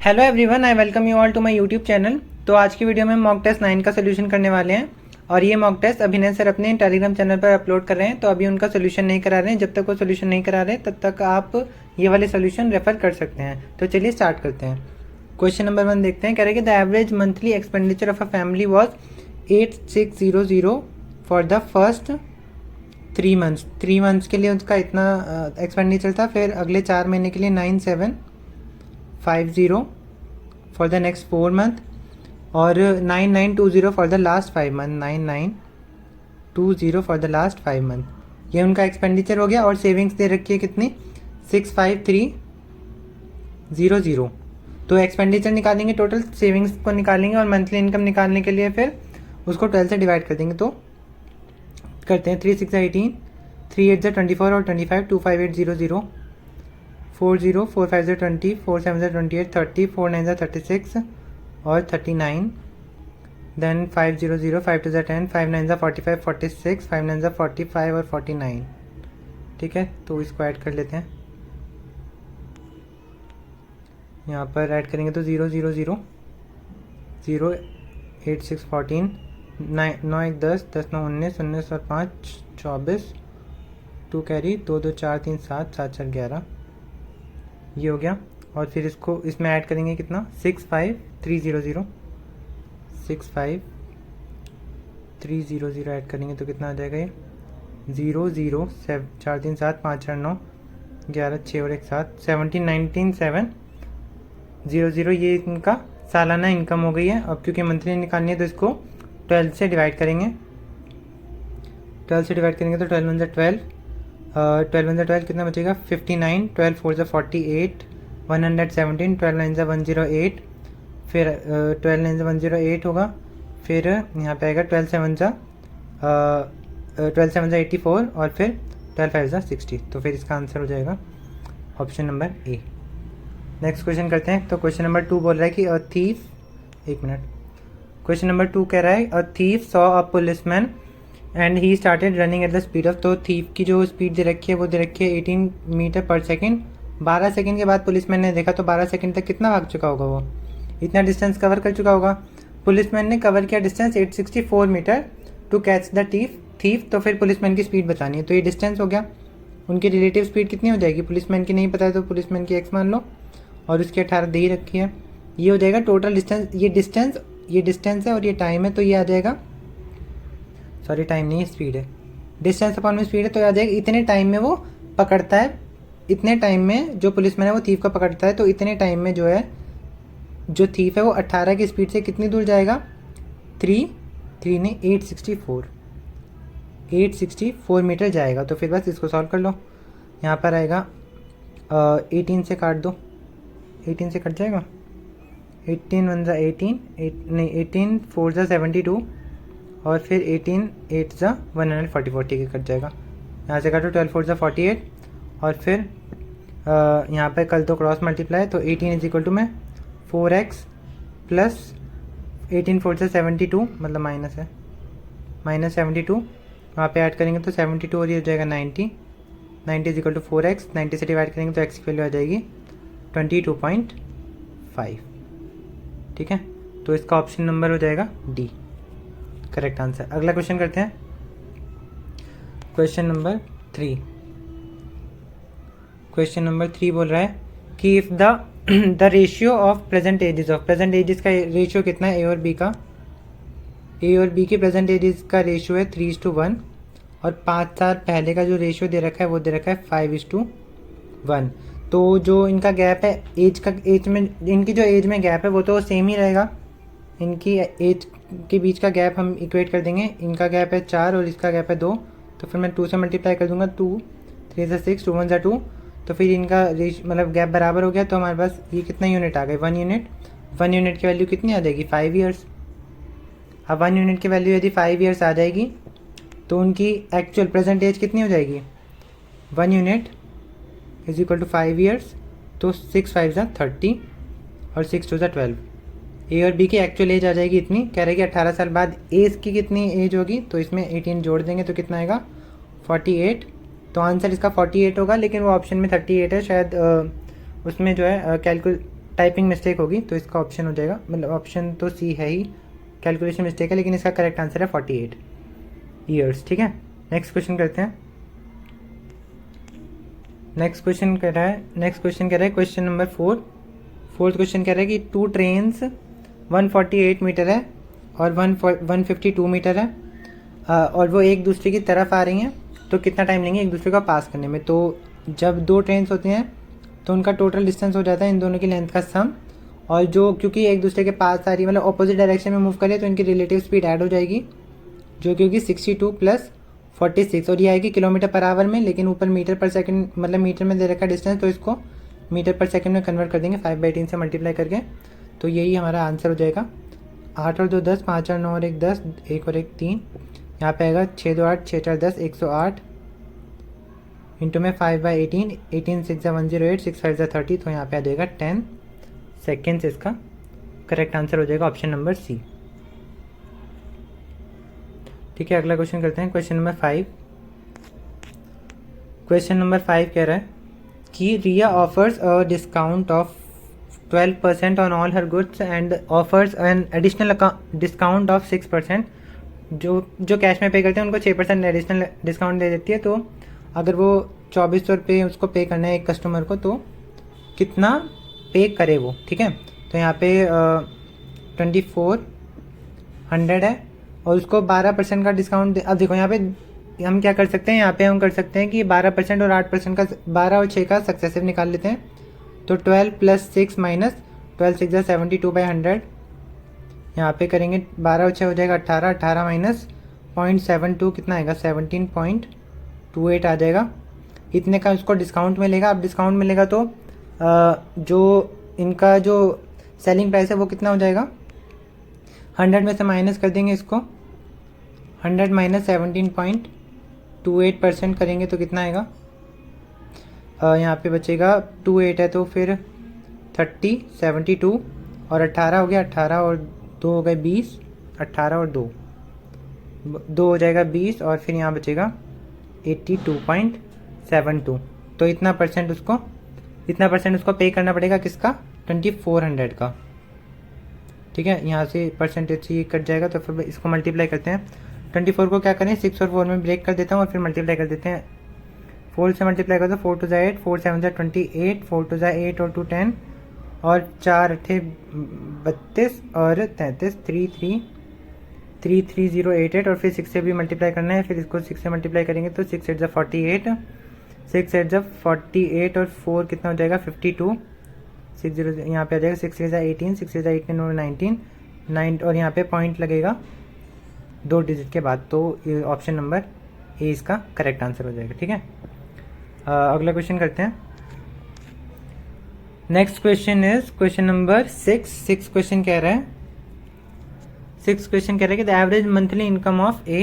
Hello everyone, I welcome you all to my YouTube channel. तो आज की video में मॉक टेस्ट 9 का सोल्यूशन करने वाले हैं और ये मॉक टेस्ट अभिनय सर अपने टेलीग्राम चैनल पर अपलोड कर रहे हैं। तो अभी उनका सोल्यूशन नहीं करा रहे हैं, जब तक वो सोल्यूशन नहीं करा रहे तब तक आप ये वाले सोल्यूशन रेफर कर सकते हैं। तो चलिए स्टार्ट करते हैं। क्वेश्चन नंबर 1 देखते हैं। कह रहे हैं कि the average monthly expenditure of a family was 8600 for the first 3 months. 3 months के लिए उसका इतना एक्सपेंडिचर था। फिर अगले 4 महीने के लिए 9750 फॉर द नेक्स्ट 4 मंथ और 9920 for the last 5 month. 9920 for the last 5 month. ये उनका एक्सपेंडिचर हो गया और सेविंग्स दे रखी है कितनी, 65300। तो एक्सपेंडिचर निकालेंगे, टोटल सेविंग्स को निकालेंगे और मंथली इनकम निकालने के लिए फिर उसको 12 से डिवाइड कर देंगे। तो करते हैं 3 6 18, 3 8 24 और 25, 25800, 40 4 5 20, 4 7 28, 30, 4 9 36 और 39, देन 500, 5 2 10, 5 9 45, 46, 5 9 45 और 49। ठीक है, तो इसको ऐड कर लेते हैं। यहाँ पर ऐड करेंगे तो 0 0 0 0 8 6 14, 9 1 10, 10 9 19, 19 और 5 24, 2 कैरी, 2 2 4 3 7, 7 4 11। ये हो गया और फिर इसको इसमें ऐड करेंगे कितना, 65300, 65300 ऐड करेंगे तो कितना आ जाएगा ये 0 0 4 3 7 5 4 9 11 6 और 1 7, 17 19 7 0 0। ये इनका सालाना इनकम हो गई है। अब क्योंकि मंथली निकालनी है तो इसको 12 से डिवाइड करेंगे। 12 से डिवाइड करेंगे तो 12 1 12, 12 1 12 कितना बचेगा, 59, 12 4 48, 117, 12 9 108, फिर 12 9 108 होगा। फिर यहाँ पे आएगा 12 7 84 और फिर 12 5 60। तो फिर इसका आंसर हो जाएगा option number A. Next question करते हैं। तो क्वेश्चन नंबर 2 बोल रहा है कि अ थीफ, एक मिनट, क्वेश्चन नंबर 2 कह रहा है a thief saw a policeman and he started running at the speed of. तो थीफ की जो स्पीड दे रखी है वो दे रखी है 18 मीटर पर सेकेंड। 12 सेकेंड के बाद पुलिसमैन ने देखा तो 12 सेकेंड तक कितना भाग चुका होगा, वो इतना डिस्टेंस कवर कर चुका होगा। पुलिसमैन ने कवर किया distance 864 metre to catch the thief. तो फिर पुलिसमैन की स्पीड बतानी है। तो ये डिस्टेंस हो गया। उनकी रिलेटिव स्पीड कितनी हो जाएगी, पुलिसमैन की नहीं पता है तो पुलिसमैन की x मान लो और उसकी 18 दे ही रखी है। ये हो जाएगा टोटल डिस्टेंस। ये डिस्टेंस है और ये टाइम है, तो ये आ जाएगा, सॉरी टाइम नहीं, स्पीड है, डिस्टेंस अपॉन में स्पीड है। तो आ जाएगा इतने टाइम में वो पकड़ता है, इतने टाइम में जो पुलिसमैन है वो थीफ को पकड़ता है। तो इतने टाइम में जो है जो थीफ है वो 18 की स्पीड से कितनी दूर जाएगा, 3 ने 864 मीटर जाएगा। तो फिर बस इसको सॉल्व कर लो। यहाँ पर आएगा 18 से काट दो, 18 से कट जाएगा, 18 1 18, 18 4 72 और फिर 18 8 144। ठीक है, कट जाएगा। यहाँ से काटो 12 4 48 और फिर यहाँ पे कल तो क्रॉस मल्टीप्लाई, तो 18 इज इक्वल टू में 4x प्लस 18 4 72, मतलब माइनस है, माइनस 72। वहाँ पे ऐड करेंगे तो 72 और ये हो जाएगा 90 इज इक्वल टू 4x। 90 से डिवाइड करेंगे तो x की वैल्यू आ जाएगी 22.5। ठीक है, तो इसका ऑप्शन नंबर हो जाएगा डी, करेक्ट आंसर। अगला क्वेश्चन करते हैं। क्वेश्चन नंबर 3 बोल रहा है कि if the ratio of present ages का रेशियो कितना है, ए और बी की प्रेजेंट एजेस का रेशियो है 3:1 और 5 साल पहले का जो रेशियो दे रखा है वो दे रखा है 5:1। तो जो इनका गैप है एज में, इनकी जो एज में गैप है वो तो सेम ही रहेगा। इनकी एज के बीच का गैप हम इक्वेट कर देंगे। इनका गैप है 4 और इसका गैप है 2, तो फिर मैं 2 से मल्टीप्लाई कर दूंगा, 2 3 से 6, 2 1 2। तो फिर इनका मतलब गैप बराबर हो गया। तो हमारे पास ये कितना यूनिट आ गए, 1 यूनिट। 1 यूनिट की वैल्यू कितनी आ जाएगी, 5 ईयर्स। अब 1 यूनिट की वैल्यू यदि 5 ईयर्स आ जाएगी तो उनकी एक्चुअल प्रेजेंट एज कितनी हो जाएगी, 1 unit is equal to 5 years. तो 6 5 30 और 6 2 12। ए और बी की एक्चुअल एज आ जाएगी इतनी। कह रहे हैं कि 18 साल बाद एज की कितनी एज होगी, तो इसमें 18 जोड़ देंगे तो कितना आएगा, 48। तो आंसर इसका 48 होगा, लेकिन वो ऑप्शन में 38 है शायद। उसमें जो है टाइपिंग मिस्टेक होगी, तो इसका ऑप्शन हो जाएगा, मतलब ऑप्शन तो सी है ही, कैलकुलेशन मिस्टेक है, लेकिन इसका करेक्ट आंसर है 48 ईयर्स। ठीक है, नेक्स्ट क्वेश्चन करते हैं। नेक्स्ट क्वेश्चन कह रहा है क्वेश्चन नंबर 4। फोर्थ क्वेश्चन कह रहा है कि 2 ट्रेन्स 148 मीटर है और 152 मीटर है, और वो एक दूसरे की तरफ आ रही हैं, तो कितना टाइम लेंगे एक दूसरे को पास करने में। तो जब 2 ट्रेन्स होती हैं तो उनका टोटल डिस्टेंस हो जाता है इन दोनों की लेंथ का सम, और जो क्योंकि एक दूसरे के पास आ रही है, मतलब ऑपोजिट डायरेक्शन में मूव करें, तो इनकी रिलेटिव स्पीड ऐड हो जाएगी, जो कि होगी 62 + 46, और ये आएगी किलोमीटर पर आवर में, लेकिन ऊपर मीटर पर सेकंड, मतलब मीटर में दे रखा डिस्टेंस, तो इसको मीटर पर सेकंड में कन्वर्ट कर देंगे 5/18 से मल्टीप्लाई करके। तो यही हमारा आंसर हो जाएगा। 8 और 2 10, 5 और 9 और 1 10, 1 और 1 3, यहाँ पे आएगा 6 2 8, 6 4 10, 108 इंटू में 5/18, 18 6 108, 6 5 30, तो यहाँ पे आ जाएगा 10 सेकेंड्स। इसका करेक्ट आंसर हो जाएगा ऑप्शन नंबर सी। ठीक है, अगला क्वेश्चन करते हैं, क्वेश्चन नंबर 5। क्वेश्चन नंबर 5 कह रहा है कि Riya offers a discount of 12% on all her goods and offers an additional discount of 6%। जो कैश में पे करते हैं उनको 6% एडिशनल डिस्काउंट दे देती है। तो अगर वो 2400 रुपये उसको पे करना है एक कस्टमर को, तो कितना पे करे वो। ठीक है, तो यहाँ पे 2400 है और उसको 12% का डिस्काउंट। अब देखो यहाँ पे हम क्या कर सकते हैं, यहाँ पे हम कर सकते हैं कि 12% और 8% का, 12 और 6 का सक्सेसिव निकाल लेते हैं। तो 12 + 6 माइनस 12 6 72/100, यहाँ पे करेंगे 12 और 6 हो जाएगा 18, 18 माइनस 0.72 कितना आएगा 17.28 आ जाएगा। इतने का उसको डिस्काउंट मिलेगा। अब डिस्काउंट मिलेगा तो जो इनका जो सेलिंग प्राइस है वो कितना हो जाएगा, 100 में से माइनस कर देंगे इसको, 100 माइनस 17.28% करेंगे तो कितना आएगा, यहाँ पे बचेगा 28 है तो फिर 30, 72 और 18 हो गया, 18 और 2 हो गए 20, 18 और 2 हो जाएगा 20, और फिर यहाँ बचेगा 82.72। तो इतना परसेंट उसको पे करना पड़ेगा, किसका, 2400 का। ठीक है, यहाँ से परसेंटेज ये कट जाएगा, तो फिर इसको मल्टीप्लाई करते हैं। 24 को क्या करें, 6 और 4 में ब्रेक कर देता हूँ और फिर मल्टीप्लाई कर देते हैं। 4 से मल्टीप्लाई कर दो, 4 2 8, 4 7 28, 4 2 8 और 2 10, और 4 थे 32 और 33, 33088, और फिर 6 से भी मल्टीप्लाई करना है। फिर इसको 6 से मल्टीप्लाई करेंगे तो 6 8 48, 6 8 48 और 4 कितना हो जाएगा 52, 6 0 यहाँ पे आ जाएगा, 6 6 18, 6 6 8 19, 9 और यहाँ पे पॉइंट लगेगा 2 डिजिट के बाद। तो ये ऑप्शन नंबर ए इसका करेक्ट आंसर हो जाएगा। ठीक है, अगला क्वेश्चन करते हैं। Next question is question number 6 question कह रहा है कि the average monthly income of A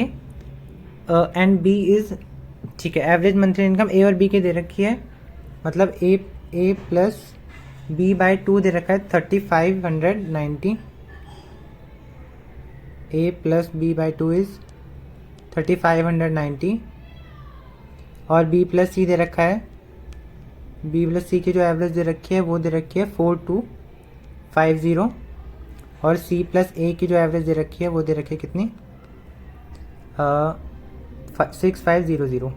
and B is, ठीक है, एवरेज मंथली इनकम ए और बी की दे रखी है, मतलब ए प्लस बी बाय 2 दे रखा है 3590, ए प्लस बी बाय 2 इज 3590, और बी प्लस सी दे रखा है, बी प्लस सी की जो एवरेज दे रखी है वो दे रखी है 4250, और सी प्लस ए की जो एवरेज दे रखी है वो दे रखी है कितनी, 6500।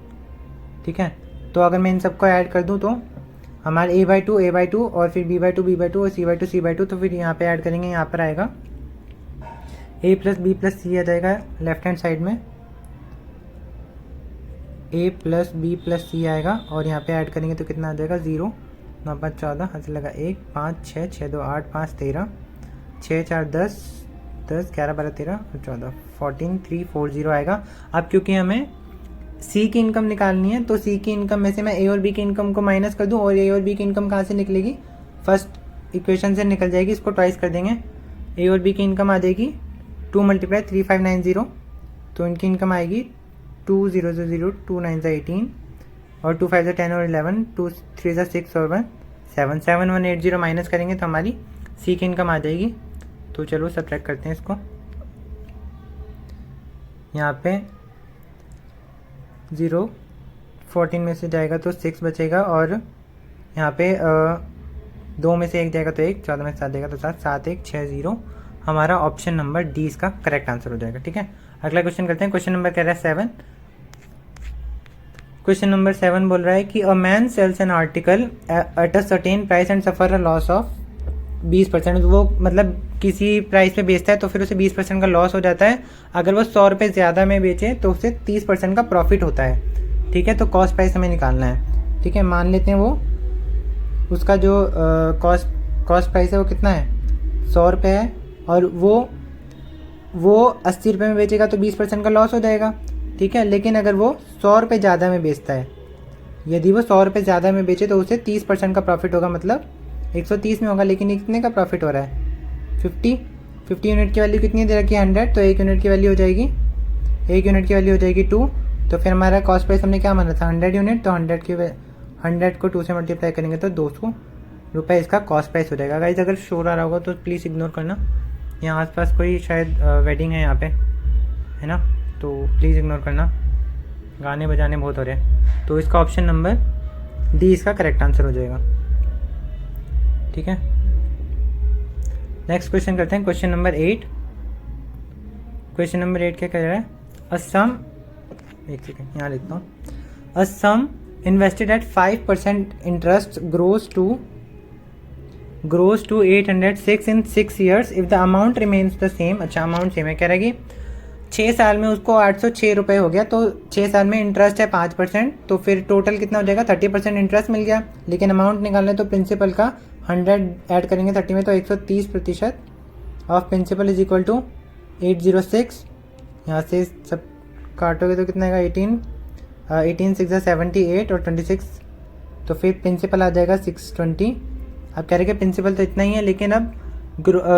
ठीक है, तो अगर मैं इन सबको ऐड कर दूं तो हमारे a बाई 2 और फिर b बाई 2 और c बाई 2, तो फिर यहाँ पे ऐड करेंगे, यहाँ पर आएगा a प्लस बी प्लस सी आ जाएगा लेफ्ट हैंड साइड में, a प्लस बी प्लस सी आएगा, और यहाँ पे ऐड करेंगे तो कितना आ जाएगा 0 9 5 14, हाथ लगा 1 5 6 6 2 8 5 13, 6 4 10 10 11 12 13 और 14 14 340 आएगा। अब क्योंकि हमें सी की इनकम निकालनी है, तो सी की इनकम में से मैं ए और बी की इनकम को माइनस कर दूं, और ए और बी की इनकम कहाँ से निकलेगी, फर्स्ट इक्वेशन से निकल जाएगी, इसको ट्वाइस कर देंगे। ए और बी की इनकम आ जाएगी 2 × 3590, तो इनकी इनकम आएगी 2000, 2 9 18 और 2 5 10 और 11, 2 3 6 और 1 7 7180 माइनस करेंगे तो हमारी सी की इनकम आ जाएगी। तो चलो सब्ट्रैक्ट करते हैं इसको, यहाँ पे 0 14 में से जाएगा तो 6 बचेगा, और यहाँ पे 2 में से 1 जाएगा तो 1, 14 में से 7 जाएगा तो 7, 7 1 6 0। हमारा ऑप्शन नंबर डी इसका करेक्ट आंसर हो जाएगा। ठीक है, अगला क्वेश्चन करते हैं। क्वेश्चन नंबर कह रहा है 7। क्वेश्चन नंबर 7 बोल रहा है कि a man sells an article at a certain price and suffer a loss of 20%। वो मतलब किसी प्राइस पे बेचता है तो फिर उसे 20% का लॉस हो जाता है। अगर वो 100 रुपये ज़्यादा में बेचे तो उसे 30% का प्रॉफिट होता है। ठीक है, तो कॉस्ट प्राइस हमें निकालना है। ठीक है, मान लेते हैं वो उसका जो कॉस्ट प्राइस है वो कितना है, 100 रुपये है, और वो 80 रुपये में बेचेगा तो 20% का लॉस हो जाएगा। ठीक है, लेकिन अगर वो 100 रुपये ज़्यादा में बेचता है, यदि वो 100 रुपये ज़्यादा में बेचे तो उसे 30% का प्रॉफिट होगा, मतलब 130 में होगा। लेकिन कितने का प्रॉफिट हो रहा है, 50 यूनिट की वैल्यू कितनी दे रखी है, 100। तो 1 यूनिट की वैल्यू हो जाएगी 2। तो फिर हमारा कॉस्ट प्राइस हमने क्या माना था, 100 यूनिट। तो 100 को 2 से मल्टीप्लाई करेंगे तो 200 रुपये इसका कॉस्ट प्राइस हो जाएगा। गाइस अगर शोर आ रहा होगा तो प्लीज़ इग्नोर करना, यहाँ आसपास कोई शायद वेडिंग है यहाँ पे, है ना, तो प्लीज़ इग्नोर करना, गाने बजाने बहुत हो रहे हैं। तो इसका ऑप्शन नंबर डी इसका करेक्ट आंसर हो जाएगा। ठीक है, नेक्स्ट क्वेश्चन करते हैं। Question number 8। क्वेश्चन नंबर 8 क्या कह रहा है, अ सम, एक सेकेंड यहाँ लिखता हूँ, a sum invested at 5% interest grows to 806 in 6 years if the amount remains the same। अच्छा, अमाउंट सेम है, कह रहा है कि 6 साल में उसको 806 रुपये हो गया, तो 6 साल में इंटरेस्ट है 5%, तो फिर टोटल कितना हो जाएगा, 30% इंटरेस्ट मिल गया। लेकिन अमाउंट निकालना है तो प्रिंसिपल का 100 ऐड करेंगे 30 में, तो 130% of principal is equal to 806। यहाँ से सब काटोगे तो कितना आएगा, 18 6 78 और 26, तो फिर प्रिंसिपल आ जाएगा 620। अब कह रहे कि प्रिंसिपल तो इतना ही है, लेकिन अब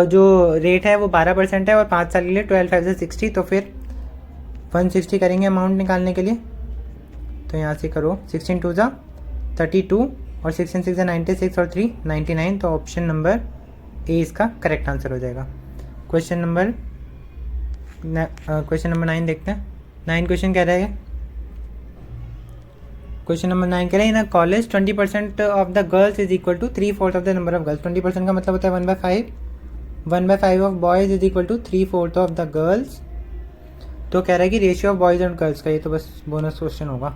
जो रेट है वो 12% है और 5 साल के लिए 12 5 से 60, तो फिर 160 करेंगे अमाउंट निकालने के लिए। तो यहाँ से करो 16 2 जा 32 और 16 6 96 और 3 99। तो ऑप्शन नंबर ए इसका करेक्ट आंसर हो जाएगा। क्वेश्चन नंबर 9 देखते हैं। 9 क्वेश्चन कह रहा है, क्वेश्चन नंबर 9 कह रहे हैं, in a college 20% of the girls is equal to 3/4 of the number of girls. 20% का मतलब होता है 1/5। 1/5 of boys is equal to 3/4 of the girls. तो कह रहा है कि ratio of boys and girls का, ये तो बस बोनस क्वेश्चन होगा।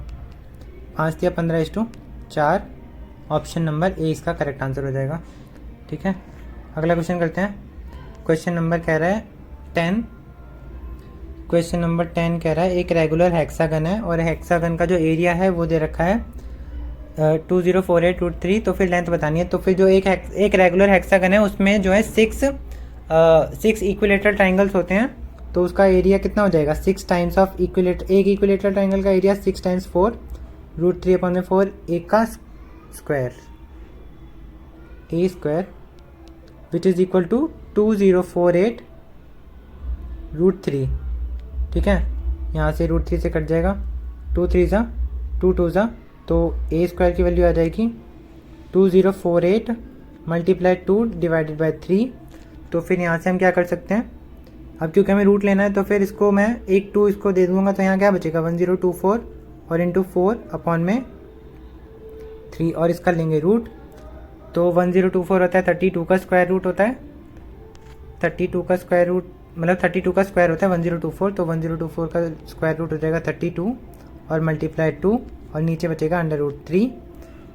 5 या 15:4। ऑप्शन नंबर ए इसका करेक्ट आंसर हो जाएगा। ठीक है, अगला क्वेश्चन करते हैं। क्वेश्चन नंबर कह रहा है 10। क्वेश्चन नंबर 10 कह रहा है, एक रेगुलर हेक्सागन है और हेक्सागन का जो एरिया है वो दे रखा है 2048√3। तो फिर लेंथ बतानी है। तो फिर जो एक रेगुलर हेक्सागन है उसमें जो है 6 इक्विलेटरल ट्राइंगल्स होते हैं, तो उसका एरिया कितना हो जाएगा, 6 टाइम्स ऑफ एक इक्विलेटरल ट्राइंगल का एरिया 6 टाइम्स 4√3/4 ए का square, A square which is equal to 2048√3। ठीक है, यहाँ से √3 से कट जाएगा, 2 3 जा 2 2 जा, तो ए स्क्वायर की वैल्यू आ जाएगी 2048 मल्टीप्लाई 2 डिवाइडेड बाई 3। तो फिर यहाँ से हम क्या कर सकते हैं, अब क्योंकि हमें रूट लेना है तो फिर इसको मैं एक 2 इसको दे दूँगा, तो यहाँ क्या बचेगा 1024 और इंटू 4/3 और इसका लेंगे रूट। तो 1024 होता है 32 का स्क्वायर रूट होता है, 32 का स्क्वायर रूट मतलब 32 का स्क्वायर होता है 1024, तो 1024 का स्क्वायर रूट हो जाएगा 32 और मल्टीप्लाई 2 और नीचे बचेगा √3।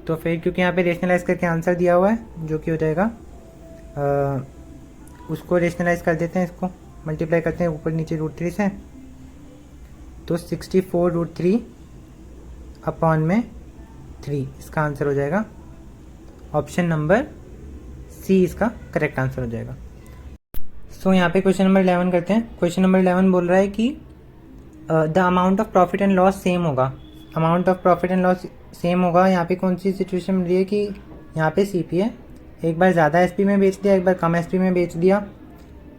तो फिर क्योंकि यहाँ पे रेशनलाइज करके आंसर दिया हुआ है जो कि हो जाएगा उसको रेशनलाइज कर देते हैं, इसको मल्टीप्लाई करते हैं ऊपर नीचे √3 से, तो 64√3/3 इसका आंसर हो जाएगा। ऑप्शन नंबर सी इसका करेक्ट आंसर हो जाएगा। सो यहाँ पे क्वेश्चन नंबर 11 करते हैं। क्वेश्चन नंबर 11 बोल रहा है कि the amount of profit and loss same होगा। Amount of profit and loss same होगा। यहाँ पे कौन सी सिचुएशन मिल रही है कि यहाँ पे सीपी है, एक बार ज़्यादा एसपी में बेच दिया, एक बार कम एसपी में बेच दिया,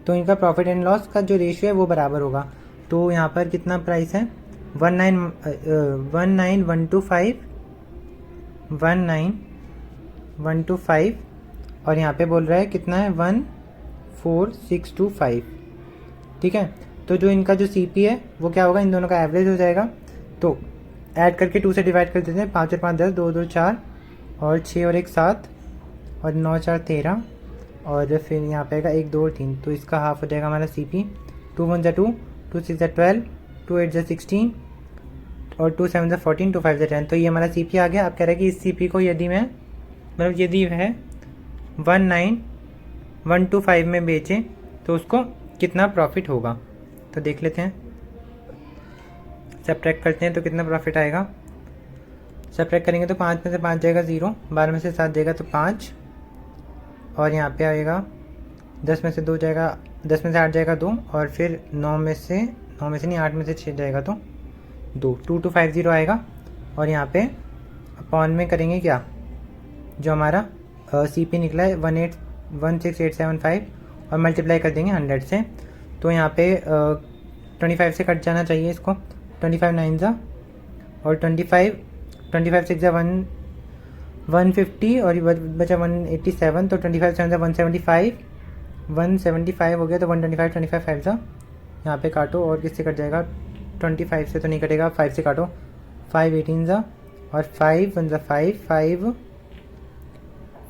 तो इनका प्रॉफिट एंड लॉस का जो रेशियो है वो बराबर होगा। तो यहाँ पर कितना प्राइस है 19,125 और यहाँ पे बोल रहा है कितना है 14625। ठीक है, तो जो इनका जो सीपी है वो क्या होगा, इन दोनों का एवरेज हो जाएगा। तो ऐड करके 2 से डिवाइड कर देते हैं, 5 और 5 10, 2 2 4 और 6 और 1 7 और 9 4 13 और फिर यहाँ पे आएगा 1 2 और 3, तो इसका हाफ हो जाएगा हमारा CP। 2 1 2, 2 6 12, 2 8 16 और 2 7 14, 2 5 10। तो ये हमारा CP आ गया। अब कह रहा है कि इस CP को यदि मैं मतलब यदि है 19125 में बेचें तो उसको कितना प्रॉफिट होगा। तो देख लेते हैं, सब्ट्रैक्ट करते हैं तो कितना प्रॉफिट आएगा। सब्ट्रैक्ट करेंगे तो 5 में से 5 जाएगा 0, 12 में से 7 जाएगा तो 5, और यहाँ पे आएगा 10 में से 2 जाएगा, 10 में से 8 जाएगा 2, और फिर 9 में से नहीं 8 में से 6 जाएगा तो 2, 2250 आएगा। और यहाँ पे अपॉन में करेंगे क्या, जो हमारा CP निकला है 1816875 और मल्टीप्लाई कर देंगे 100 से। तो यहाँ पे 25 से कट जाना चाहिए इसको, 25 9 जा और 25 6 जा 150 और ये बचा 187, तो 25 7 जा 175 हो गया, तो 125 25 5 जा यहाँ पे काटो और किससे कट जाएगा, 25 से तो नहीं कटेगा, 5 से काटो, 5 18 जा और 5 1 जा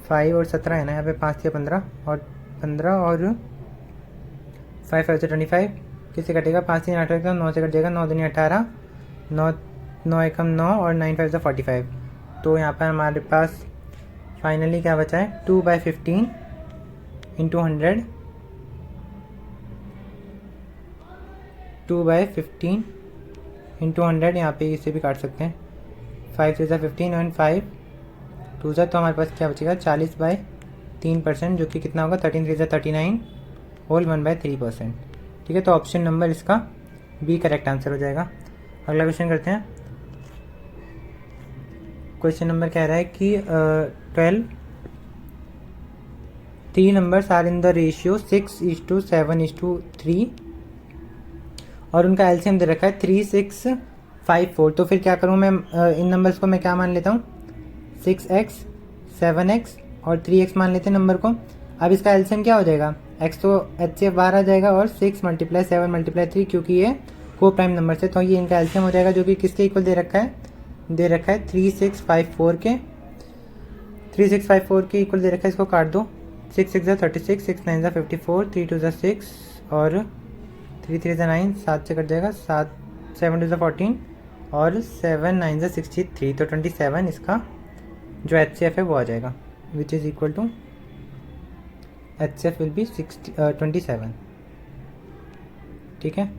5 और 17 है ना, यहाँ पे 5 से 15 और 5 5 से 25 किससे कटेगा, 5 से 8 का 9 से कट जाएगा, 9 दूनी 18, 9 एकम 9 और 9 5 से 45। तो यहाँ पर हमारे पास फाइनली क्या बचा है, 2/15 इंटू 100, 2/15 इंटू 100, यहाँ पे इसे भी काट सकते हैं, 5 से 15 एंड 5 2 से, तो हमारे पास क्या बचेगा 40/3%, जो कि कितना होगा 13 3 39 होल 1/3%। ठीक है, तो ऑप्शन नंबर इसका बी करेक्ट आंसर हो जाएगा। अगला क्वेश्चन करते हैं। क्वेश्चन नंबर कह रहा है कि 3 numbers are in the ratio 6:7:3 और उनका एलसीएम दे रखा है 3654। तो फिर क्या करूँ मैं, इन नंबर्स को मैं क्या मान लेता हूँ, 6x 7x और 3x मान लेते हैं नंबर को। अब इसका एलसीएम क्या हो जाएगा, x तो HCF बाहर आ जाएगा और 6 × 7 × 3, क्योंकि ये को प्राइम नंबर से, तो ये इनका एलसीएम हो जाएगा, जो कि किसके इक्वल दे रखा है 3654 के, 3654 के इक्वल दे रखा है। इसको काट दो, 6 6 36, 6 9 54, 3 2 6 और 3 3 9, 7 से कट जाएगा, 7 7 2 14 और 7 9 63, तो 27 इसका जो HCF है वो आ जाएगा, which is equal to HCF will be 27। ठीक है,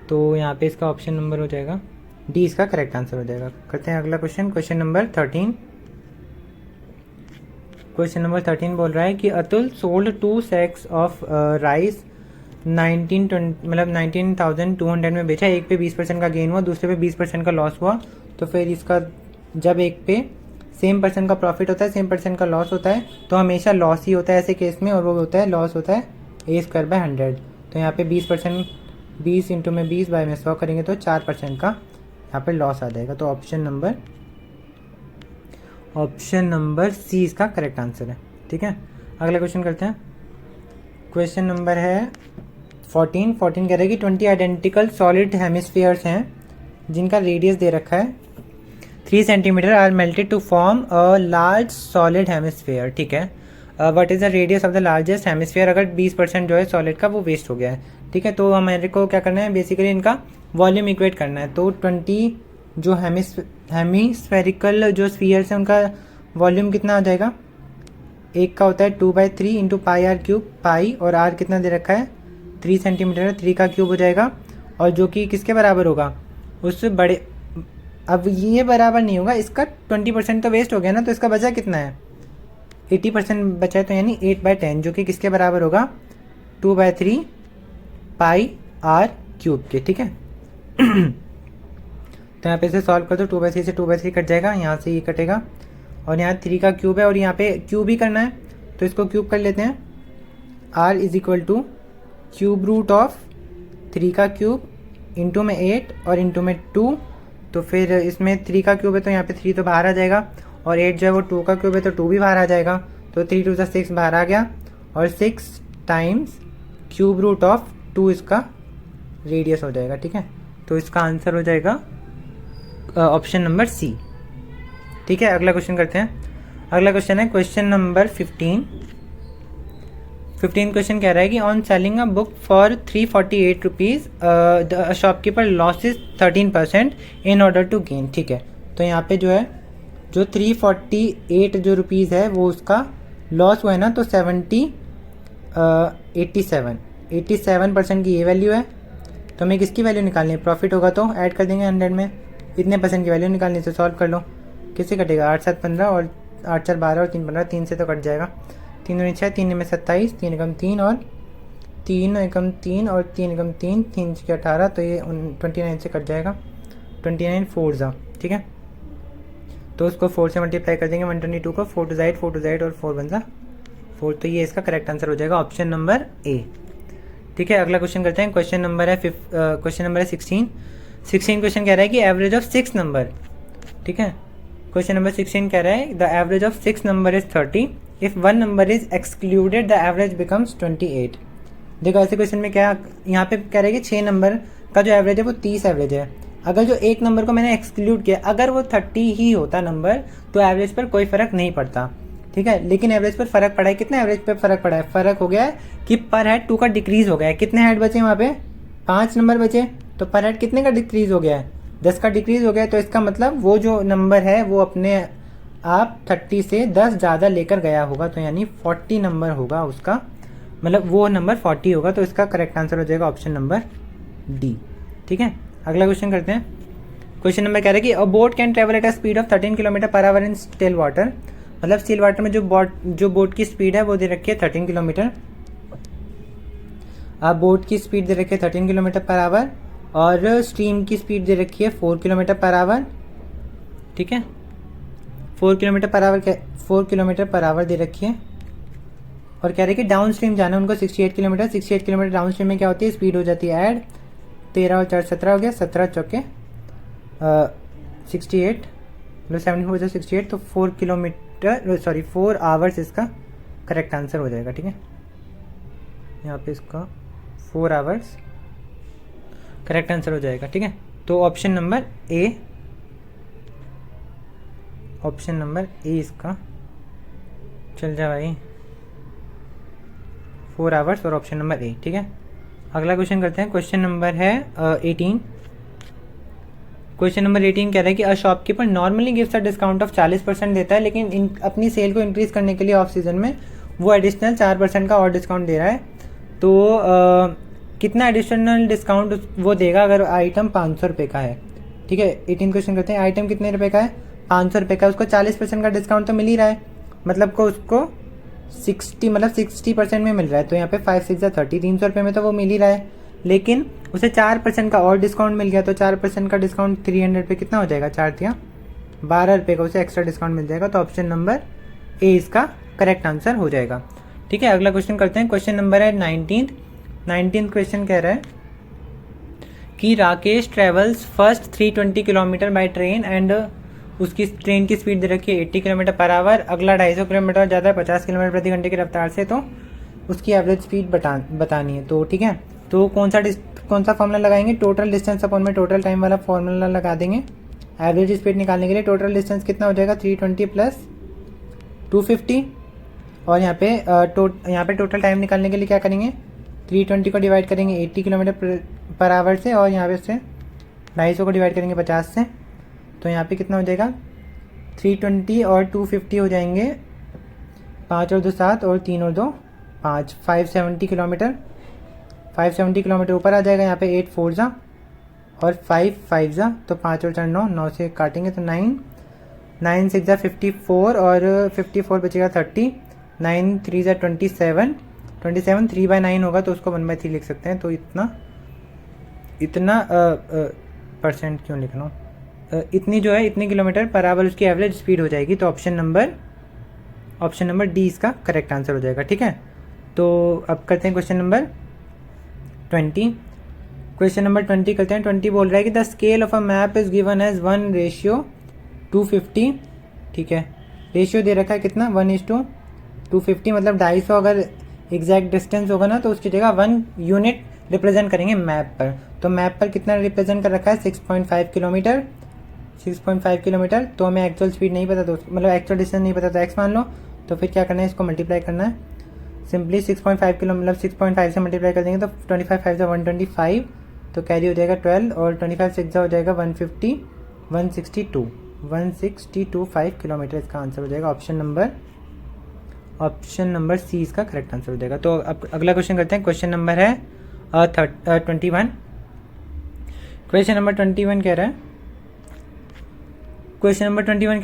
तो यहाँ पे इसका ऑप्शन नंबर हो जाएगा डी, इसका करेक्ट आंसर हो जाएगा। करते हैं अगला question, question number 13। Question number 13 बोल रहा है कि Atul sold 2 sacks of rice 19,200 में बेचा, एक पे 20% का गेन हुआ, दूसरे पे 20% का लॉस हुआ। तो फिर इसका जब एक पे सेम परसेंट का प्रॉफिट होता है, सेम परसेंट का लॉस होता है, तो हमेशा लॉस ही होता है ऐसे केस में, और वो होता है लॉस होता है A²/100। तो यहाँ पे 20% 20 इंटू में 20 बाय में 100 करेंगे तो 4% का यहाँ पर लॉस आ जाएगा। तो ऑप्शन नंबर सी इसका करेक्ट आंसर है। ठीक है, अगला क्वेश्चन करते हैं। क्वेश्चन नंबर है 14 कह रहे हैं कि 20 आइडेंटिकल सॉलिड हेमिस्फीयर्स हैं जिनका रेडियस दे रखा है 3 centimetre, are melted to form a large solid hemisphere. ठीक है, what is the radius of the largest hemisphere. अगर 20% जो है सॉलिड का वो वेस्ट हो गया है। ठीक है, तो हमारे को क्या करना है, बेसिकली इनका वॉल्यूम इक्वेट करना है। तो 20 जो हेमिस्फेरिकल जो स्फीयर्स हैं उनका वॉल्यूम कितना आ जाएगा, एक का होता है 2/3 इंटू πr3, पाई और r कितना दे रखा है 3 सेंटीमीटर है, 3 का क्यूब हो जाएगा, और जो कि किसके बराबर होगा, उससे बड़े। अब ये बराबर नहीं होगा, इसका 20% तो वेस्ट हो गया ना, तो इसका बचा कितना है 80% बचा है, तो यानी 8/10, जो कि किसके बराबर होगा 2/3 πr3 के। ठीक है, तो यहाँ पे इसे सॉल्व कर दो, 2/3 से 2/3 कट जाएगा, यहाँ से ये कटेगा, और यहाँ 3 का क्यूब है और यहाँ पे क्यूब ही करना है, तो इसको क्यूब कर लेते हैं। r is equal to cube root of 3 का क्यूब इंटू में 8 और इंटू में 2, तो फिर इसमें 3 का क्यूब है तो यहाँ पे 3 तो बाहर आ जाएगा, और 8 जो है वो 2 का क्यूब है तो 2 भी बाहर आ जाएगा, तो 3 2 6 बाहर आ गया, और 6 टाइम्स क्यूब रूट ऑफ 2 इसका रेडियस हो जाएगा। ठीक है, तो इसका आंसर हो जाएगा ऑप्शन नंबर सी। ठीक है, अगला क्वेश्चन करते हैं। अगला क्वेश्चन है क्वेश्चन नंबर 15 क्वेश्चन कह रहा है कि on selling a book for 348 rupees the shopkeeper loses 13% in order to gain. ठीक है, तो यहाँ पे जो है जो 348 जो रुपीज़ है वो उसका लॉस हुआ है ना, तो 87% की ये वैल्यू है। तो हमें किसकी वैल्यू निकालनी है? प्रॉफिट होगा तो ऐड कर देंगे 100 में, इतने परसेंट की वैल्यू निकालनी है। तो सॉल्व कर लो, किससे कटेगा? 8 7 15 और 8 4 12 और 3 15, 3 से तो कट जाएगा। 3 दूनी 6, 3 में 27, 3 एकम 3 और 3 एकम 3 और 3 एकम 3, 3 से 18, तो ये 29 से कट जाएगा। 29 4 जा, ठीक है, तो उसको 4 से मल्टीप्लाई कर देंगे 122 को, 4 टू ज़ाइड 4 टू ज़ाइड और 4 बन जा 4, तो ये इसका करेक्ट आंसर हो जाएगा ऑप्शन नंबर ए। ठीक है, अगला क्वेश्चन करते हैं। क्वेश्चन नंबर है 16 क्वेश्चन कह रहा है कि एवरेज ऑफ 6 नंबर। ठीक है, क्वेश्चन नंबर 16 कह रहा है the average of 6 number is 30, if 1 number is excluded the average becomes 28। देखो ऐसे क्वेश्चन में क्या यहाँ पे कह रहा है कि 6 नंबर का जो एवरेज है वो 30 एवरेज है। अगर जो एक नंबर को मैंने एक्सक्लूड किया, अगर वो 30 ही होता नंबर, तो एवरेज पर कोई फ़र्क नहीं पड़ता। ठीक है, लेकिन एवरेज पर फ़र्क पड़ा है। कितना एवरेज पर फ़र्क पड़ा है? फ़र्क हो गया है कि पर हेड 2 का डिक्रीज़ हो गया है। कितने हेड बचे वहाँ पे? 5 नंबर बचे, तो पर हेड कितने का डिक्रीज़ हो गया है? 10 का डिक्रीज़ हो गया है। तो इसका मतलब वो जो नंबर है वो अपने आप 30 से 10 ज़्यादा लेकर गया होगा, तो यानी 40 नंबर होगा उसका, मतलब वो नंबर 40 होगा। तो इसका करेक्ट आंसर हो जाएगा ऑप्शन नंबर डी। ठीक है, अगला क्वेश्चन करते हैं। क्वेश्चन नंबर कह रहा है कि अ boat can travel at a speed of 13 kilometre per hour in still water. मतलब स्टिल वाटर में जो बोट की स्पीड है वो दे रखी है 13 किलोमीटर। अब बोट की स्पीड दे रखी है 13 किलोमीटर पर आवर और स्ट्रीम की स्पीड दे रखी है 4 किलोमीटर पर आवर। ठीक है, 4 किलोमीटर पर आवर दे रखी है और कह रहे हैं कि डाउन स्ट्रीम जाना उनको 68 किलोमीटर डाउन स्ट्रीम में क्या होती है? स्पीड हो जाती है ऐड, 13 और 4 17 हो गया, 17 चौके 68 मतलब 74 से 68, तो 4 आवर्स इसका करेक्ट आंसर हो जाएगा। ठीक है, यहाँ पे इसका 4 आवर्स करेक्ट आंसर हो जाएगा। ठीक है, तो ऑप्शन नंबर ए इसका चल जाए भाई, 4 आवर्स और ऑप्शन नंबर ए। ठीक है, अगला क्वेश्चन करते हैं। क्वेश्चन नंबर है 18। क्वेश्चन नंबर 18 कह रहा है कि a shopkeeper normally gives a discount of 40% देता है, लेकिन अपनी सेल को इंक्रीज़ करने के लिए ऑफ सीज़न में वो एडिशनल 4% का और डिस्काउंट दे रहा है। तो कितना एडिशनल डिस्काउंट वो देगा अगर आइटम 500 रुपये का है? ठीक है, 18 क्वेश्चन करते हैं। आइटम कितने रुपये का है? 500 रुपये का। उसको 40% का डिस्काउंट तो मिल ही रहा है, मतलब को उसको 60% में मिल रहा है। तो यहाँ पे 5 6 30, 300 रुपये में तो वो मिल ही रहा है, लेकिन उसे 4% का और डिस्काउंट मिल गया। तो 4% का डिस्काउंट 300 पे कितना हो जाएगा? 4 या 12 रुपये का उसे एक्स्ट्रा डिस्काउंट मिल जाएगा। तो ऑप्शन नंबर ए इसका करेक्ट आंसर हो जाएगा। ठीक है, अगला क्वेश्चन करते हैं। क्वेश्चन नंबर है 19 क्वेश्चन कह रहा है कि Rakesh travels first 320 kilometre by train and उसकी ट्रेन की स्पीड दे रखी है 80 किलोमीटर पर आवर। अगला 250 किलोमीटर जाता है 50 किलोमीटर प्रति घंटे की रफ्तार से, तो उसकी एवरेज स्पीड बतानी है। तो ठीक है, तो कौन सा फॉर्मूला लगाएंगे? टोटल डिस्टेंस अपॉन में टोटल टाइम वाला फॉर्मूला लगा देंगे। एवरेज स्पीड निकालने के लिए टोटल डिस्टेंस कितना हो जाएगा? 320 प्लस 250, और यहाँ पे टोटल टाइम निकालने के लिए क्या करेंगे? 320 को डिवाइड करेंगे 80 किलोमीटर पर आवर से, और यहाँ पे से 250 को डिवाइड करेंगे 50 से। तो यहाँ पे कितना हो जाएगा? 320 और 250 हो जाएंगे, 5 और 2 7 और 3 और 2 5, 570 किलोमीटर ऊपर आ जाएगा। यहाँ पे 8 4 जा और 5 5 जा, तो 5 और 4 9 से काटेंगे तो 9 9 6 जा 54 और 54 बचेगा 30, 9 3 जा 27 3/9 होगा, तो उसको 1/3 लिख सकते हैं। तो इतना परसेंट क्यों लिख रहा हूँ, इतनी जो है इतनी किलोमीटर पर आवर उसकी एवरेज स्पीड हो जाएगी। तो ऑप्शन नंबर डी इसका करेक्ट आंसर हो जाएगा। ठीक है, तो अब करते हैं क्वेश्चन नंबर 20। क्वेश्चन नंबर 20 करते हैं। 20 बोल रहा है कि the scale of a map is given as 1:250। ठीक है, रेशियो दे रखा है कितना? 1:250, मतलब 250 अगर एग्जैक्ट डिस्टेंस होगा ना, तो उसकी जगह 1 यूनिट रिप्रेजेंट करेंगे मैप पर। तो मैप पर कितना रिप्रेजेंट कर रखा है? 6.5 किलोमीटर। 6.5 किलोमीटर, तो हमें एक्चुअल स्पीड नहीं पता, तो मतलब एक्चुअल डिस्टेंस नहीं पता तो x मान लो। तो फिर क्या करना है, इसको मल्टीप्लाई करना है सिंपली 6.5 किलो मतलब 6.5 से मल्टीप्लाई कर देंगे तो 25 5 से 125, तो कैरी हो जाएगा 12 और 25 6 हो जाएगा 150 162 5 किलोमीटर इसका आंसर हो जाएगा। ऑप्शन नंबर सी इसका करेक्ट आंसर हो जाएगा। तो अब अगला क्वेश्चन करते हैं। क्वेश्चन नंबर है 21। क्वेश्चन नंबर 21 कह रहा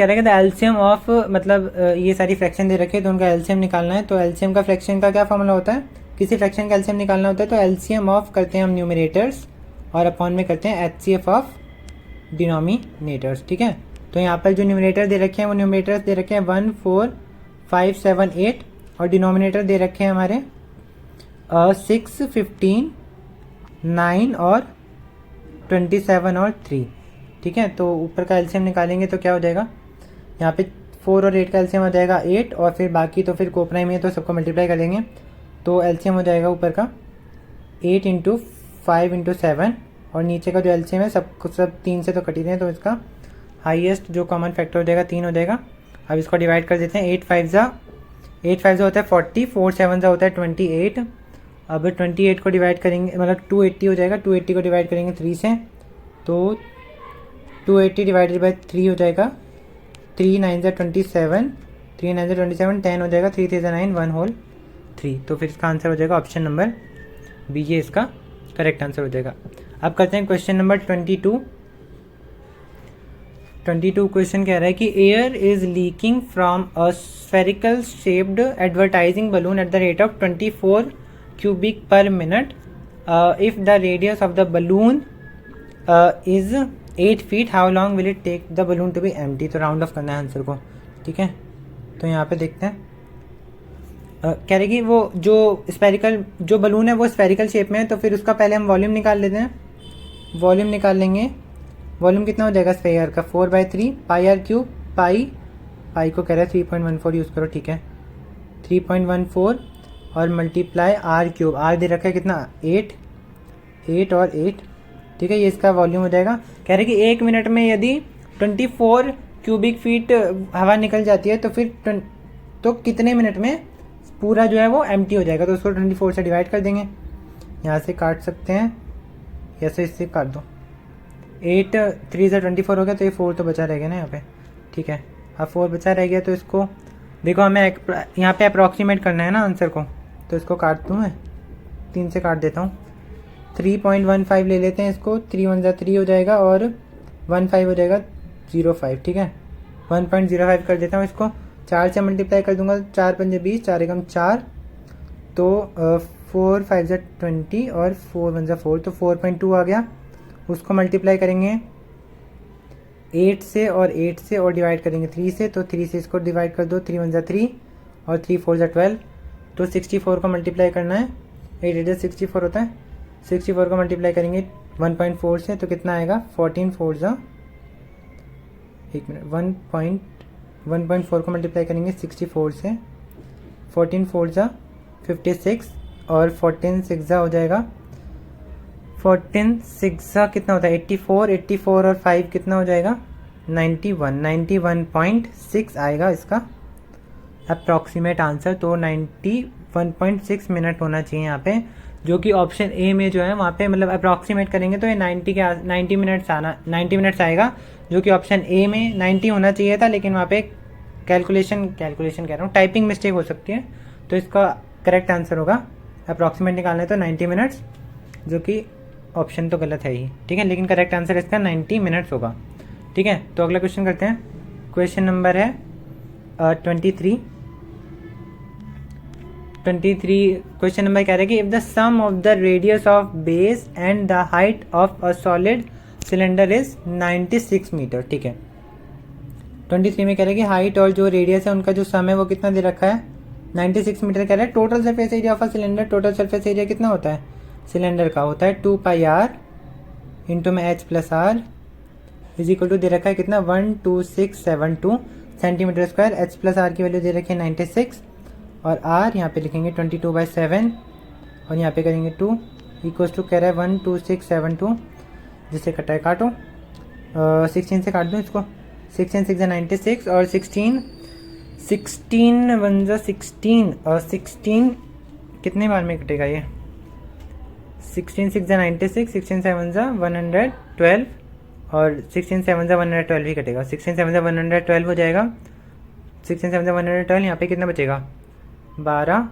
है, कि द एलसीएम ऑफ, मतलब ये सारी फ्रैक्शन दे रखे हैं तो उनका एलसीएम निकालना है। तो एलसीएम का फ्रैक्शन का क्या फॉर्मूला होता है, किसी फ्रैक्शन का एलसीएम निकालना होता है तो एलसीएम ऑफ करते हैं हम न्यूमरेटर्स और अपॉन में करते हैं एचसीएफ ऑफ डिनोमिनेटर्स। ठीक है, तो यहाँ पर जो न्यूमरेटर दे रखे हैं वो न्यूमरेटर्स दे रखे हैं 1 4 5 7 8 और डिनोमिनेटर दे रखे हैं हमारे 6 15 9 और 27 और 3। ठीक है, तो ऊपर का एलसीएम निकालेंगे तो क्या हो जाएगा, यहाँ पे 4 और 8 का एलसीएम हो जाएगा 8 और फिर बाकी तो फिर कोप्राइम है तो सबको मल्टीप्लाई कर देंगे तो एलसीएम हो जाएगा ऊपर का 8 इंटू 5 इंटू 7 और नीचे का जो एलसीएम है सब 3 से तो कट ही रहे हैं तो इसका हाईएस्ट जो कॉमन फैक्टर हो जाएगा 3 हो जाएगा। अब इसको डिवाइड कर देते हैं। 8 5 जा होता है 40, 4 7 जा होता है 28। अब 28 को डिवाइड करेंगे मतलब 280 हो जाएगा, 280 को डिवाइड करेंगे 3 से तो 280 डिवाइडेड बाई 3 हो जाएगा 3 9 जा 27, 3 9 जा 27, 10 हो जाएगा, 3 3 जा 9, 1 होल 3। तो फिर इसका आंसर हो जाएगा ऑप्शन नंबर बी, ये इसका करेक्ट आंसर हो जाएगा। अब करते हैं क्वेश्चन नंबर 22। क्वेश्चन कह रहा है कि air is leaking from a spherical shaped advertising balloon at the rate of 24 cubic per minute if the radius of the balloon is 8 feet, how long will it take the balloon to be empty. तो round off करना है answer को। ठीक है, तो यहाँ पे देखते हैं कह रहे कि वो जो स्फेरिकल जो बलून है वो स्फेरिकल शेप में है तो फिर उसका पहले हम वॉल्यूम निकाल लेते हैं। वॉल्यूम निकाल लेंगे, वॉल्यूम कितना हो जाएगा स्फेयर का 4/3 पाई आर क्यूब, पाई को कह रहा है 3.14 यूज़ करो। ठीक है, 3.14 और मल्टीप्लाई आर क्यूब, आर दे रखा है कितना 8 और 8। ठीक है, ये इसका वॉल्यूम हो जाएगा। कह रहे कि 1 मिनट में यदि 24 क्यूबिक फीट हवा निकल जाती है तो फिर तो कितने मिनट में पूरा जो है वो एम्प्टी हो जाएगा। तो उसको 24 से डिवाइड कर देंगे, यहाँ से काट सकते हैं या से इससे काट दो। 8 3 से 24 हो गया तो ये 4 तो बचा रह गया ना यहाँ पे। ठीक है, अब 4 बचा रह गया तो इसको देखो हमें यहाँ पे अप्रॉक्सीमेट करना है ना आंसर को, तो इसको काट दूँ मैं 3 से काट देता हूँ। 3.15 ले लेते हैं इसको, 3 1 जा 3 हो जाएगा और 15 हो जाएगा 05। ठीक है, 1.05 कर देता हूँ इसको, 4 से मल्टीप्लाई कर दूंगा, 4 5 20, 4 एकम 4 तो 4 5 जा 20 और 4 1 जा 4 तो 4.2 आ गया। उसको मल्टीप्लाई करेंगे 8 से और डिवाइड करेंगे 3 से, तो 3 से इसको डिवाइड कर दो, 3 1 जा 3 और 3 4 जा 12 तो 64 को मल्टीप्लाई करना है। 8 8 जा 64 होता है, 64 को मल्टीप्लाई करेंगे 1.4 से तो कितना आएगा 14 4 जा 1.4 को मल्टीप्लाई करेंगे 64 से, 14 4 जा 56 और 14 6 जा हो जाएगा 14 6 जा कितना होता है 84 और 5 कितना हो जाएगा 91.6 आएगा इसका अप्रॉक्सीमेट आंसर। तो 91.6 मिनट होना चाहिए यहाँ पे, जो कि ऑप्शन ए में जो है वहाँ पे मतलब अप्रॉक्सीमेट करेंगे तो ये 90 मिनट्स आएगा, जो कि ऑप्शन ए में 90 होना चाहिए था, लेकिन वहाँ पे कैलकुलेशन कह रहा हूँ टाइपिंग मिस्टेक हो सकती है। तो इसका करेक्ट आंसर होगा अप्रॉक्सीमेट निकालना है तो 90 मिनट्स, जो कि ऑप्शन तो गलत है ही। ठीक है, लेकिन करेक्ट आंसर इसका 90 मिनट्स होगा। ठीक है, तो अगला क्वेश्चन करते हैं। क्वेश्चन नंबर है 23। क्वेश्चन नंबर कह रहा है कि if the sum of the radius of base and the height of a solid cylinder is 96 metre. ठीक है, 23 में कह रहा है कि हाइट और जो रेडियस है उनका जो सम है वो कितना दे रखा है 96 मीटर कह रहा है। Total surface area of a cylinder, total surface area कितना होता है सिलेंडर का होता है 2 पाई आर इंटू में H plus R is equal to दे रखा है कितना 12672 centimetre square. H plus R की वैल्यू दे रखी है 96 और आर यहाँ पे लिखेंगे 22/7 और यहाँ पे करेंगे 2 इक्वल्स टू कह रहा है 12672, जिसे कटा है काटो 16 से काट दूँ इसको, 16 6 96 और 16 1 16 और 16 कितने बार में कटेगा ये, 16 6 96, 16 7 112 और 16 7 112 ही कटेगा, 16 7 112 हो जाएगा, 16 7 112 यहाँ पे कितना बचेगा 12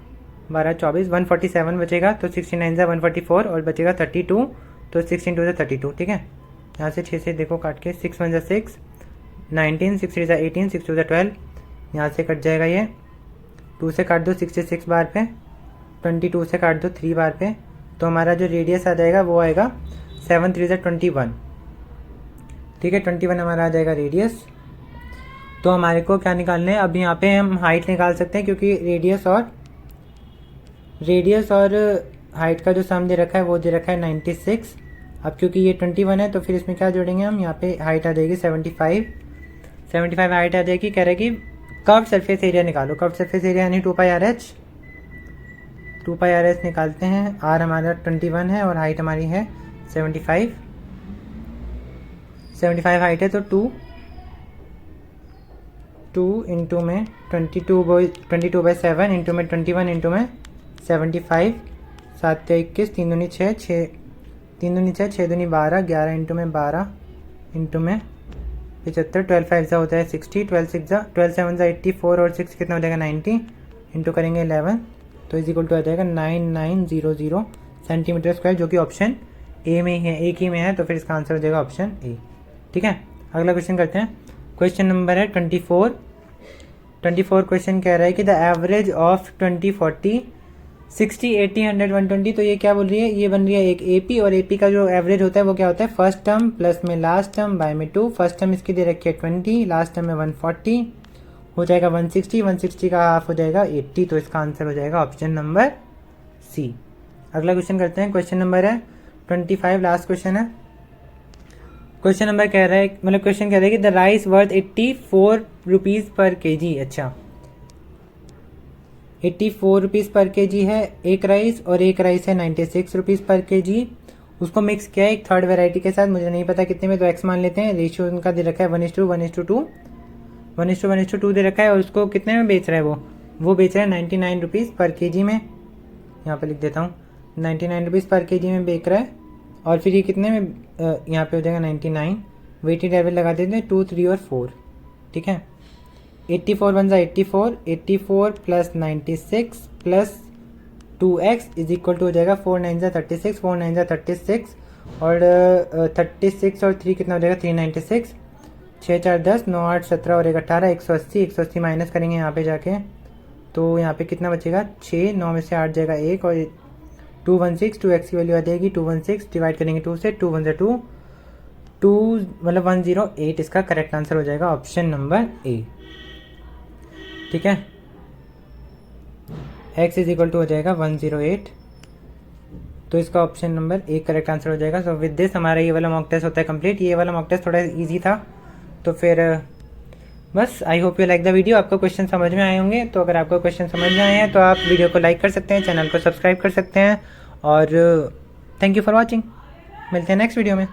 12 24 147 बचेगा, तो 69 144 और बचेगा 32, तो 16 2 32, ठीक है। यहाँ से 6 से देखो काट के, 6 1 6 19, 6 3 18, 6 2 12, यहाँ से कट जाएगा ये, 2 से काट दो 66 बार पे, 22 से काट दो 3 बार पे, तो हमारा जो रेडियस आ जाएगा वो आएगा 7 3 21, ठीक है। 21 हमारा आ जाएगा रेडियस। तो हमारे को क्या निकालना है, अब यहाँ पे हम हाइट निकाल सकते हैं क्योंकि रेडियस और हाइट का जो सम दे रखा है वो दे रखा है 96। अब क्योंकि ये 21 है तो फिर इसमें क्या जोड़ेंगे हम, यहाँ पे हाइट आ जाएगी 75 हाइट आ जाएगी। कह रहे कि कर्व सरफेस एरिया निकालो, कर्व सरफेस एरिया यानी 2 पाई RH निकालते हैं। आर हमारा 21 है और हाइट हमारी है 75 हाइट है, तो 2 इंटू में 22/7 इंटू में 21 इंटू में 75, 7 21, 3 दूनी 6, 6 दूनी 12, 11 इंटू में 12 इंटू में 75, 12 5 होता है 60, 12 7 84 और 6 कितना हो जाएगा 90, इंटू करेंगे 11, तो इज इक्वल टू आ जाएगा 9900 सेंटीमीटर स्क्वायर, जो कि ऑप्शन ए में ही है, एक ही में है, तो फिर इसका आंसर हो जाएगा ऑप्शन ए, ठीक है। अगला क्वेश्चन करते हैं, क्वेश्चन नंबर है 24 क्वेश्चन कह रहा है कि द एवरेज ऑफ 20 40 60 80 100 120, तो ये क्या बोल रही है, ये बन रही है एक एपी, और एपी का जो एवरेज होता है वो क्या होता है, फर्स्ट टर्म प्लस में लास्ट टर्म बाय में 2, फर्स्ट टर्म इसकी दे रखी है 20, लास्ट टर्म में 140 हो जाएगा 160 का हाफ हो जाएगा 80, तो इसका आंसर हो जाएगा ऑप्शन नंबर सी। अगला क्वेश्चन करते हैं, क्वेश्चन नंबर है 25, लास्ट क्वेश्चन है। क्वेश्चन नंबर कह रहा है, मतलब क्वेश्चन कह रहा है कि द राइस वर्थ 84 रुपीज़ पर केजी, अच्छा 84 रुपीज़ पर केजी है एक राइस, और एक राइस है 96 रुपीज़ पर केजी। उसको मिक्स किया है एक थर्ड वेराइटी के साथ, मुझे नहीं पता कितने में, तो एक्स मान लेते हैं। रेशियो उनका दे रखा है 1:2 दे रखा है, और उसको कितने में बेच रहा है वो बेच रहा है 99 रुपीज़ पर केजी में, यहाँ पे लिख देता हूँ 99 रुपीज़ पर केजी में बेच रहा है। और फिर ये कितने में, यहाँ पे हो जाएगा 99, वेटेड एवरेज लगा देते हैं 2 3 और 4, ठीक है। 84 बन जाए 84 plus 96 plus 2x is equal to हो जाएगा 4 9 36, 4 9 36 और 36 और 3 कितना हो जाएगा 396, 6 4 10 9 8 17 और 1 18, 180 माइनस करेंगे यहाँ पे जाके, तो यहाँ पे कितना बचेगा 6, 9 में से 8 जाएगा 1 और 216, 2x की वैल्यू आ जाएगी 216, डिवाइड करेंगे 2 से, 2 1 2 मतलब 108, इसका करेक्ट आंसर हो जाएगा ऑप्शन नंबर ए, ठीक है। x इज इक्वल टू हो जाएगा 108, तो इसका option number A correct answer हो जाएगा। सो विद दिस हमारा ये वाला मॉक टेस्ट होता है कंप्लीट। ये वाला मॉक टेस्ट थोड़ा इजी था, तो फिर बस I hope you like the video. आपको क्वेश्चन समझ में आए होंगे, तो अगर आपको क्वेश्चन समझ में आए हैं तो आप वीडियो को लाइक कर सकते हैं, चैनल को सब्सक्राइब कर सकते हैं, और थैंक यू फॉर वॉचिंग। मिलते हैं नेक्स्ट वीडियो में।